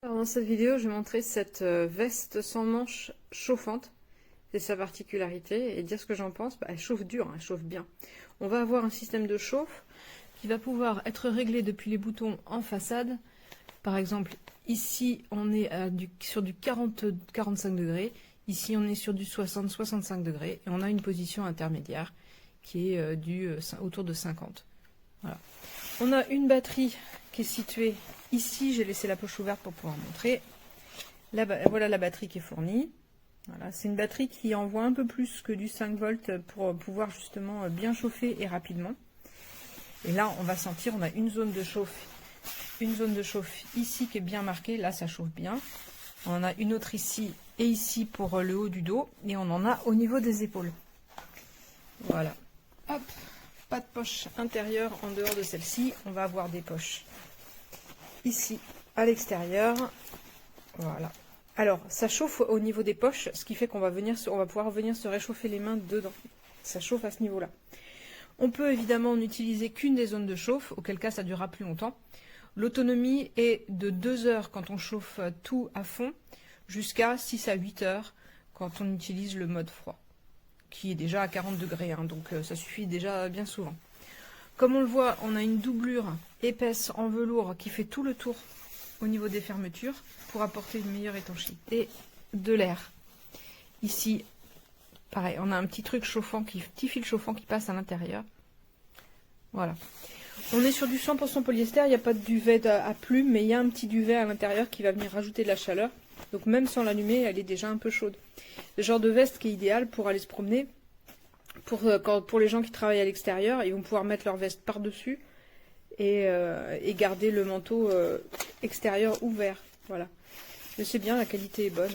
Alors, dans cette vidéo, je vais montrer cette veste sans manches chauffante. C'est sa particularité. Et dire ce que j'en pense, elle chauffe dur, hein, elle chauffe bien. On va avoir un système de chauffe qui va pouvoir être réglé depuis les boutons en façade. Par exemple, ici, on est sur du 40-45 degrés. Ici, on est sur du 60-65 degrés. Et on a une position intermédiaire qui est autour de 50. Voilà. On a une batterie qui est située ici. J'ai laissé la poche ouverte pour pouvoir montrer. Voilà la batterie qui est fournie. Voilà, c'est une batterie qui envoie un peu plus que du 5 volts pour pouvoir justement bien chauffer et rapidement. Et là, on va sentir, on a une zone de chauffe ici qui est bien marquée. Là, ça chauffe bien. On en a une autre ici et ici pour le haut du dos. Et on en a au niveau des épaules. Voilà. Hop. Pas de poche intérieure en dehors de celle-ci. On va avoir des poches ici à l'extérieur. Voilà. Alors, ça chauffe au niveau des poches, ce qui fait qu'on va pouvoir venir se réchauffer les mains dedans. Ça chauffe à ce niveau-là. On peut évidemment n'utiliser qu'une des zones de chauffe, auquel cas ça durera plus longtemps. L'autonomie est de 2 heures quand on chauffe tout à fond, jusqu'à 6 à 8 heures quand on utilise le mode froid, qui est déjà à 40 degrés, hein, donc ça suffit déjà bien souvent. Comme on le voit, on a une doublure épaisse en velours qui fait tout le tour au niveau des fermetures pour apporter une meilleure étanchéité de l'air. Ici, pareil, on a un petit truc chauffant, petit fil chauffant qui passe à l'intérieur. Voilà. On est sur du 100% polyester, il n'y a pas de duvet à plume, mais il y a un petit duvet à l'intérieur qui va venir rajouter de la chaleur. Donc même sans l'allumer, elle est déjà un peu chaude. Le genre de veste qui est idéal pour aller se promener. Pour les gens qui travaillent à l'extérieur, ils vont pouvoir mettre leur veste par-dessus et garder le manteau extérieur ouvert. Voilà. Mais c'est bien, la qualité est bonne.